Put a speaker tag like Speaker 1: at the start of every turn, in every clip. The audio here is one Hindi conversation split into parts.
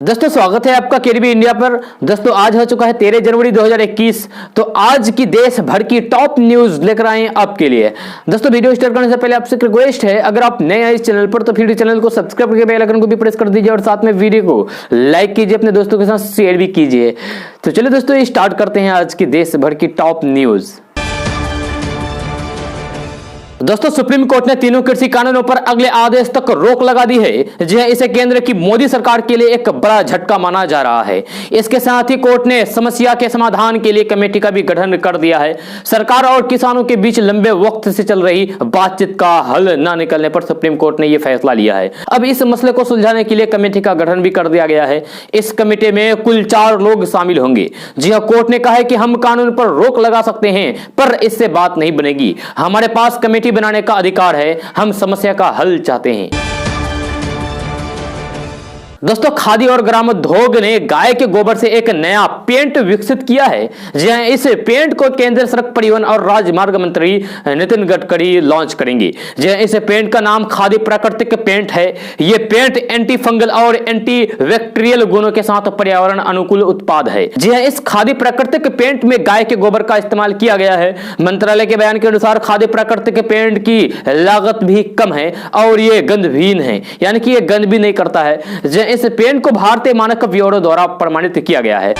Speaker 1: दोस्तों स्वागत है आपका केडीबी इंडिया पर। दोस्तों आज हो चुका है 13 जनवरी 2021। तो आज की देश भर की टॉप न्यूज लेकर आए हैं आपके लिए। दोस्तों वीडियो स्टार्ट करने से पहले आपसे एक रिक्वेस्ट है, अगर आप नए आए इस चैनल पर तो फिर चैनल को सब्सक्राइब करके बेल आइकन को भी प्रेस कर दीजिए और साथ में वीडियो को लाइक कीजिए, अपने दोस्तों के साथ शेयर भी कीजिए। तो चलिए दोस्तों स्टार्ट करते हैं आज की देश भर की टॉप न्यूज। दोस्तों सुप्रीम कोर्ट ने तीनों कृषि कानूनों पर अगले आदेश तक रोक लगा दी है। जी हां, इसे केंद्र की मोदी सरकार के लिए एक बड़ा झटका माना जा रहा है। इसके साथ ही कोर्ट ने समस्या के समाधान के लिए कमेटी का भी गठन कर दिया है। सरकार और किसानों के बीच लंबे वक्त से चल रही बातचीत का हल न निकलने पर सुप्रीम कोर्ट ने यह फैसला लिया है। अब इस मसले को सुलझाने के लिए कमेटी का गठन भी कर दिया गया है। इस कमेटी में कुल 4 लोग शामिल होंगे। जी हां, कोर्ट ने कहा है कि हम कानून पर रोक लगा सकते हैं पर इससे बात नहीं बनेगी। हमारे पास कमेटी बनाने का अधिकार है, हम समस्या का हल चाहते हैं। दोस्तों खादी और ग्रामोद्योग ने गाय के गोबर से एक नया पेंट विकसित किया है। जी हां, इस पेंट को केंद्र सड़क परिवहन और राजमार्ग मंत्री नितिन गडकरी लॉन्च करेंगे। जी हां, इस पेंट का नाम खादी प्राकृतिक पेंट है। यह पेंट एंटी फंगल और एंटी बैक्टीरियल गुणों के साथ पर्यावरण अनुकूल उत्पाद है। जी हां, इस खादी प्राकृतिक पेंट में गाय के गोबर का इस्तेमाल किया गया है। मंत्रालय के बयान के अनुसार खादी प्राकृतिक पेंट की लागत भी कम है और यह गंधहीन है, यानी कि यह गंध भी नहीं करता है। इस पेंट को भारतीय मानक ब्यूरो द्वारा प्रमाणित किया गया है।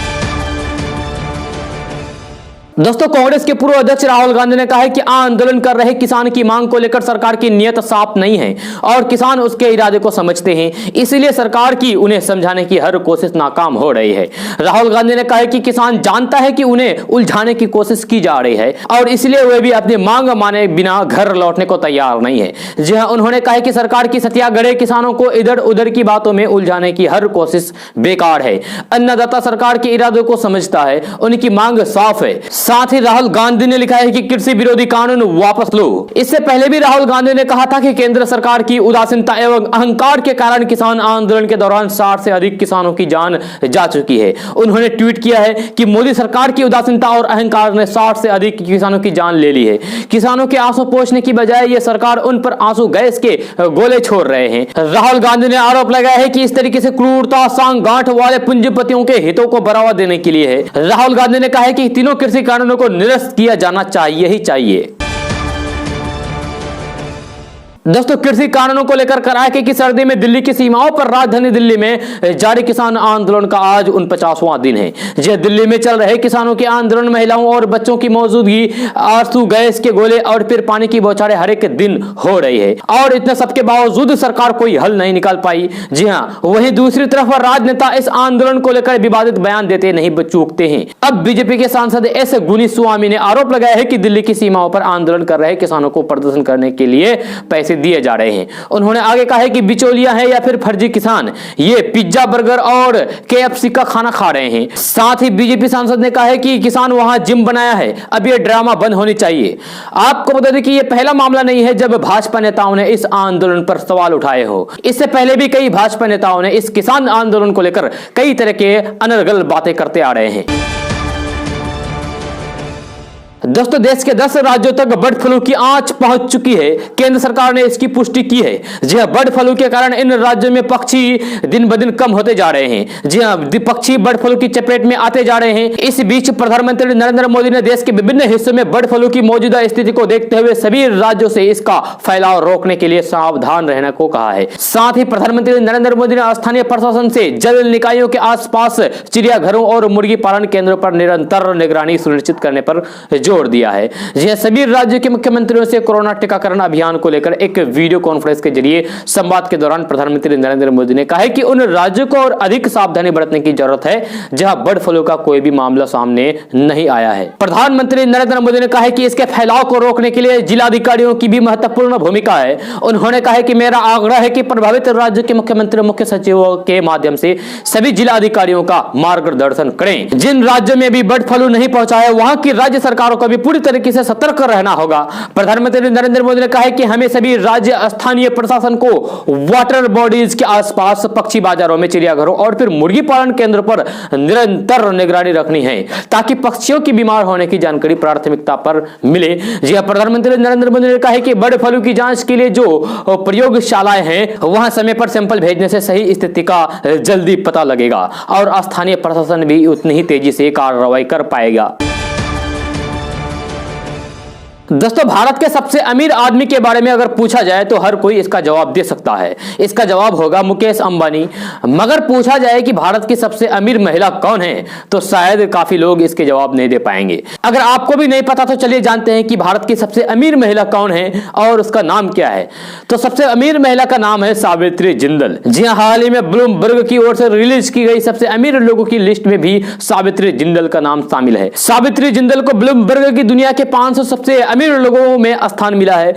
Speaker 1: दोस्तों कांग्रेस के पूर्व अध्यक्ष राहुल गांधी ने कहा है कि आंदोलन कर रहे किसान की मांग को लेकर सरकार की नीयत साफ नहीं है और किसान उसके इरादे को समझते हैं, इसलिए सरकार की उन्हें समझाने की हर कोशिश नाकाम हो रही है। राहुल गांधी ने कहा है कि किसान जानता है कि उन्हें उलझाने की कोशिश की जा रही है और इसलिए वे भी अपनी मांग माने बिना घर लौटने को तैयार नहीं है। जी हां, उन्होंने कहा कि सरकार की सत्याग्रह किसानों को इधर उधर की बातों में उलझाने की हर कोशिश बेकार है। अन्नदाता सरकार के इरादों को समझता है, उनकी मांग साफ है। साथ ही राहुल गांधी ने लिखा है कि कृषि विरोधी कानून वापस लो। इससे पहले भी राहुल गांधी ने कहा था कि केंद्र सरकार की उदासीनता एवं अहंकार के कारण किसान आंदोलन के दौरान 60 से अधिक किसानों की जान जा चुकी है। उन्होंने ट्वीट किया है कि मोदी सरकार की उदासीनता और अहंकार ने 60 से अधिक किसानों की जान ले ली है। किसानों के आंसू पोंछने की बजाय यह सरकार उन पर आंसू गैस के गोले छोड़ रहे हैं। राहुल गांधी ने आरोप लगाया है कि इस तरीके से क्रूरता सांगांठ वाले पूंजीपतियों के हितों को बढ़ावा देने के लिए है। राहुल गांधी ने कहा है कि तीनों कृषि कानूनों को निरस्त किया जाना चाहिए ही चाहिए। दोस्तों कृषि कानूनों को लेकर कड़ाके की सर्दी में दिल्ली की सीमाओं पर राजधानी दिल्ली में जारी किसान आंदोलन का आज 49वां दिन है। जो दिल्ली में चल रहे किसानों के आंदोलन महिलाओं और बच्चों की मौजूदगी, आंसू गैस के गोले और फिर पानी की बौछारें हर एक दिन हो रही है और इतने सबके बावजूद सरकार कोई हल नहीं निकाल पाई। जी हां, वहीं दूसरी तरफ राजनेता इस आंदोलन को लेकर विवादित बयान देते नहीं चूकते हैं। अब बीजेपी के सांसद एस गुनीस्वामी ने आरोप लगाया है कि दिल्ली की सीमाओं पर आंदोलन कर रहे किसानों को प्रदर्शन करने के लिए पैसे दिए जा रहे हैं। उन्होंने आगे कहा है कि बिचौलिया है या फिर फर्जी किसान ये पिज्जा बर्गर और केएफसी का खाना खा रहे हैं। साथ ही बीजेपी सांसद ने कहा है कि किसान वहां जिम बनाया है, अब ये ड्रामा बंद होनी चाहिए। आपको बता दें कि ये पहला मामला नहीं है जब भाजपा नेताओं ने इस आंदोलन पर सवाल उठाए हो। इससे पहले भी कई भाजपा नेताओं ने इस किसान आंदोलन को लेकर कई तरह के अनर्गल बातें करते आ रहे हैं। दोस्तों देश के 10 राज्यों तक बर्ड फ्लू की आंच पहुंच चुकी है। केंद्र सरकार ने इसकी पुष्टि की है। जी हां, बर्ड फ्लू के कारण इन राज्यों में पक्षी दिन ब दिन कम होते जा रहे हैं। जी हां, पक्षी बर्ड फ्लू की चपेट में आते जा रहे हैं। इस बीच प्रधानमंत्री नरेंद्र मोदी ने देश के विभिन्न हिस्सों में बर्ड फ्लू की मौजूदा स्थिति को देखते हुए सभी राज्यों से इसका फैलाव रोकने के लिए सावधान रहने को कहा है। साथ ही प्रधानमंत्री नरेंद्र मोदी ने स्थानीय प्रशासन से जल निकायों के आसपास चिड़ियाघरों और मुर्गी पालन केंद्रों पर निरंतर निगरानी सुनिश्चित करने पर जोर दिया है। यह सभी राज्यों के मुख्यमंत्रियों से कोरोना टीकाकरण अभियान को लेकर एक वीडियो कॉन्फ्रेंस के जरिए संवाद के दौरान प्रधानमंत्री नरेंद्र मोदी ने कहा है कि उन राज्यों को और अधिक सावधानी बरतने की जरूरत है जहां बर्ड फ्लू का कोई भी मामला सामने नहीं आया है। प्रधानमंत्री नरेंद्र मोदी ने कहा है कि इसके फैलाव को रोकने के लिए जिलाधिकारियों की भी महत्वपूर्ण भूमिका है। उन्होंने कहा है कि मेरा आग्रह है कि प्रभावित राज्य के मुख्यमंत्री मुख्य सचिवों के माध्यम से सभी जिलाधिकारियों का मार्गदर्शन करें। जिन राज्यों में भी बर्ड फ्लू नहीं पहुंचा है वहां की राज्य सरकारों को भी पूरी तरीके से सतर्क रहना होगा। प्रधानमंत्री नरेंद्र मोदी ने कहा है कि हमें सभी राज्य स्थानीय प्रशासन को वाटर बॉडीज के आसपास, पक्षी बाजारों में, चिड़ियाघरों और फिर मुर्गी पालन केंद्र पर निरंतर निगरानी रखनी है ताकि पक्षियों की बीमार होने की जानकारी प्राथमिकता पर मिले। जी हां, प्रधानमंत्री नरेंद्र मोदी ने कहा है कि बर्ड फ्लू की जांच के लिए जो प्रयोगशालाएं हैं वहां समय पर सैंपल भेजने से सही स्थिति का जल्दी पता लगेगा और स्थानीय प्रशासन भी उतनी ही तेजी से कार्रवाई कर पाएगा। दोस्तों, भारत के सबसे अमीर आदमी के बारे में अगर पूछा जाए तो हर कोई इसका जवाब दे सकता है। इसका जवाब होगा मुकेश अंबानी। मगर पूछा जाए कि भारत की सबसे अमीर महिला कौन है तो शायद काफी लोग इसके जवाब नहीं दे पाएंगे। अगर आपको भी नहीं पता तो चलिए जानते हैं कि भारत की सबसे अमीर महिला कौन है और उसका नाम क्या है। तो सबसे अमीर महिला का नाम है सावित्री जिंदल। जी हां, हाल ही में ब्लूमबर्ग की ओर से रिलीज की गई सबसे अमीर लोगों की लिस्ट में भी सावित्री जिंदल का नाम शामिल है। सावित्री जिंदल को ब्लूमबर्ग की दुनिया के 500 सबसे अमीर लोगों में स्थान मिला है।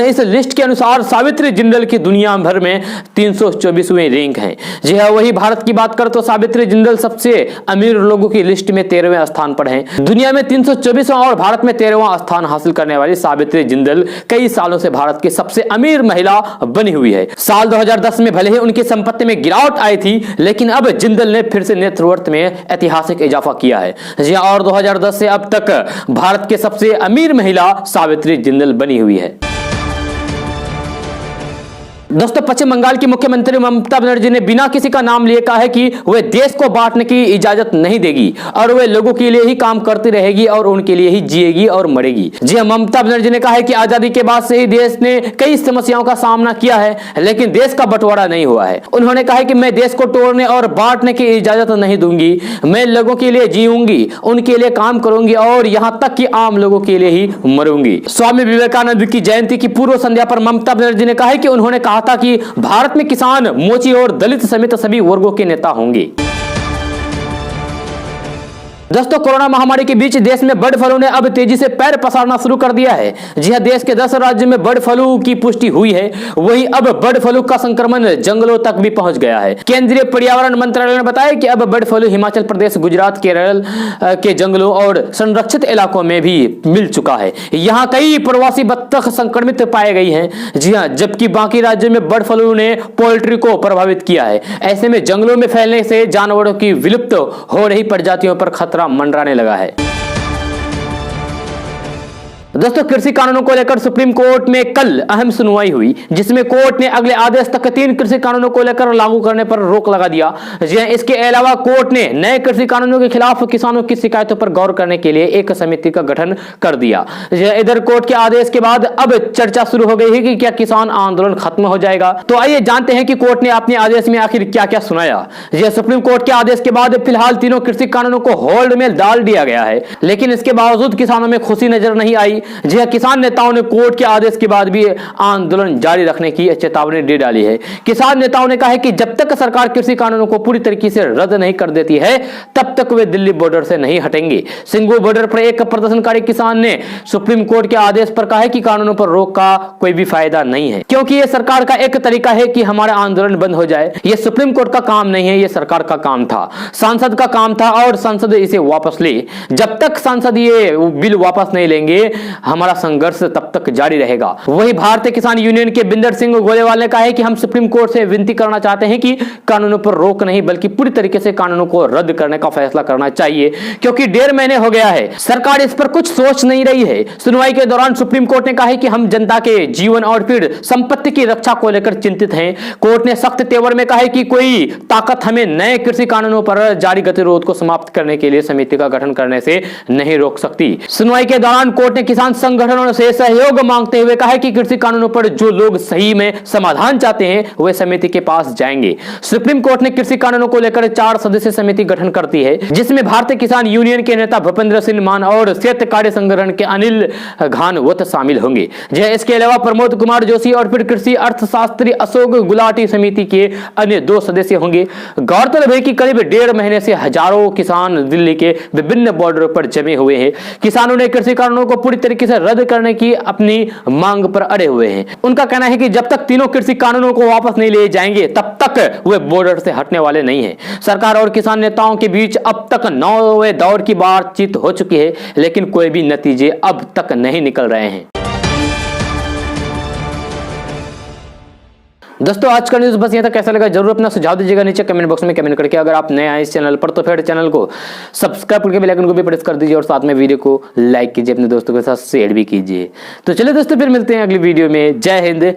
Speaker 1: इस लिस्ट के अनुसार सावित्री जिंदल की दुनिया भर में 324वें रैंक है। जी हां, वही भारत की बात करें तो सावित्री जिंदल सबसे अमीर लोगों की लिस्ट में 13वें स्थान पर है। दुनिया में 324वां और भारत में 13वां स्थान हासिल करने वाली सावित्री जिंदल कई सालों से भारत की सबसे अमीर महिला बनी हुई है। साल 2010 में भले ही उनकी संपत्ति में गिरावट आई थी, लेकिन अब जिंदल ने फिर से नेतृत्व में ऐतिहासिक इजाफा किया है। जी हां, और 2010 से अब तक भारत के सबसे अमीर महिला सावित्री जिंदल बनी हुई है। दोस्तों, पश्चिम बंगाल की मुख्यमंत्री ममता बनर्जी ने बिना किसी का नाम लिए कहा है कि वे देश को बांटने की इजाजत नहीं देगी और वे लोगों के लिए ही काम करती रहेगी और उनके लिए ही जिएगी और मरेगी। जी हां, ममता बनर्जी ने कहा है कि आजादी के बाद से ही देश ने कई समस्याओं का सामना किया है, लेकिन देश का बंटवारा नहीं हुआ है। उन्होंने कहा है कि मैं देश को तोड़ने और बांटने की इजाजत नहीं दूंगी। मैं लोगों के लिए जीऊंगी, उनके लिए काम करूंगी और यहां तक कि आम लोगों के लिए ही मरूंगी। स्वामी विवेकानंद की जयंती की पूर्व संध्या पर ममता बनर्जी ने कहा है कि उन्होंने कहा था कि भारत में किसान, मोची और दलित समेत सभी वर्गों के नेता होंगे। दोस्तों, कोरोना महामारी के बीच देश में बर्ड फ्लू ने अब तेजी से पैर पसारना शुरू कर दिया है। जी हां, देश के 10 राज्यों में बर्ड फ्लू की पुष्टि हुई है। वहीं अब बर्ड फ्लू का संक्रमण जंगलों तक भी पहुंच गया है। केंद्रीय पर्यावरण मंत्रालय ने बताया कि अब बर्ड फ्लू हिमाचल प्रदेश, गुजरात, केरल के जंगलों और संरक्षित इलाकों में भी मिल चुका है। यहाँ कई प्रवासी बत्तख संक्रमित पाए गई हैं। जी हां, जबकि बाकी राज्यों में बर्ड फ्लू ने पोल्ट्री को प्रभावित किया है। ऐसे में जंगलों में फैलने से जानवरों की विलुप्त हो रही प्रजातियों पर खतरा मंडराने लगा है। दोस्तों, कृषि कानूनों को लेकर सुप्रीम कोर्ट में कल अहम सुनवाई हुई, जिसमें कोर्ट ने अगले आदेश तक 3 कृषि कानूनों को लेकर लागू करने पर रोक लगा दिया। इसके अलावा कोर्ट ने नए कृषि कानूनों के खिलाफ किसानों की शिकायतों पर गौर करने के लिए एक समिति का गठन कर दिया। इधर कोर्ट के आदेश के बाद अब चर्चा शुरू हो गई है कि क्या किसान आंदोलन खत्म हो जाएगा। तो आइए जानते हैं कि कोर्ट ने अपने आदेश में आखिर क्या क्या सुनाया। सुप्रीम कोर्ट के आदेश के बाद फिलहाल तीनों कृषि कानूनों को होल्ड में डाल दिया गया है, लेकिन इसके बावजूद किसानों में खुशी नजर नहीं आई। जी हां, किसान नेताओं ने कोर्ट के आदेश के बाद भी आंदोलन जारी रखने की चेतावनी दे डाली है। किसान नेताओं ने कहा है कि जब तक सरकार कृषि कानूनों को पूरी तरीके से रद्द नहीं कर देती है, तब तक वे दिल्ली बॉर्डर से नहीं हटेंगे। सिंगू बॉर्डर पर एक प्रदर्शनकारी किसान ने सुप्रीम कोर्ट के आदेश पर कहा है कि कानूनों पर रोक का कोई भी फायदा नहीं है, क्योंकि यह सरकार का एक तरीका है कि हमारा आंदोलन बंद हो जाए। यह सुप्रीम कोर्ट का काम नहीं है, यह सरकार का काम था, सांसद का काम था और संसद इसे वापस ले। जब तक सांसद ये बिल वापस नहीं लेंगे, हमारा संघर्ष तब तक जारी रहेगा। वही भारतीय किसान यूनियन के बिंदर सिंह गोलेवाल ने कहा है कि हम सुप्रीम कोर्ट से विनती करना चाहते हैं कि कानूनों पर रोक नहीं बल्कि पूरी तरीके से कानूनों को रद्द करने का फैसला करना चाहिए, क्योंकि 1.5 महीने हो गया है, सरकार इस पर कुछ सोच नहीं रही है। सुनवाई के दौरान सुप्रीम कोर्ट ने कहा है कि हम जनता के जीवन और फिर संपत्ति की रक्षा को लेकर चिंतित हैं। कोर्ट ने सख्त तेवर में कहा है कि कोई ताकत हमें नए कृषि कानूनों पर जारी गतिरोध को समाप्त करने के लिए समिति का गठन करने से नहीं रोक सकती। सुनवाई के दौरान कोर्ट ने किसान संगठनों से सहयोग मांगते हुए कहा है कि कृषि कानूनों पर जो लोग सही में समाधान चाहते हैं वे समिति के पास जाएंगे। सुप्रीम कोर्ट ने कृषि कानूनों को लेकर 4 सदस्यीय समिति गठन करती है, जिसमें भारतीय किसान यूनियन के नेता भूपेंद्र सिंह मान और क्षेत्र कार्य संगठन के अनिल घानवत शामिल होंगे। इसके अलावा प्रमोद कुमार जोशी और फिर कृषि अर्थशास्त्री अशोक गुलाटी समिति के अन्य 2 सदस्य होंगे। गौरतलब है कि करीब 1.5 महीने से हजारों किसान दिल्ली के विभिन्न बॉर्डरों पर जमे हुए हैं। किसानों ने कृषि कानूनों को पूरी तरीके से रद्द करने की अपनी मांग पर अड़े हुए हैं। उनका कहना है कि जब तक तीनों कृषि कानूनों को वापस नहीं लिए जाएंगे, तब तक वे बॉर्डर से हटने वाले नहीं हैं। सरकार और किसान नेताओं के बीच अब तक 9वें दौर की बातचीत हो चुकी है, लेकिन कोई भी नतीजे अब तक नहीं निकल रहे हैं। दोस्तों आज का न्यूज़ बस यहाँ तक। कैसा लगा जरूर अपना सुझाव दीजिएगा नीचे कमेंट बॉक्स में कमेंट करके। अगर आप नए आए इस चैनल पर तो फिर चैनल को सब्सक्राइब करके बेल आइकन को भी प्रेस कर दीजिए और साथ में वीडियो को लाइक कीजिए, अपने दोस्तों के साथ शेयर भी कीजिए। तो चलिए दोस्तों फिर मिलते हैं अगली वीडियो में। जय हिंद।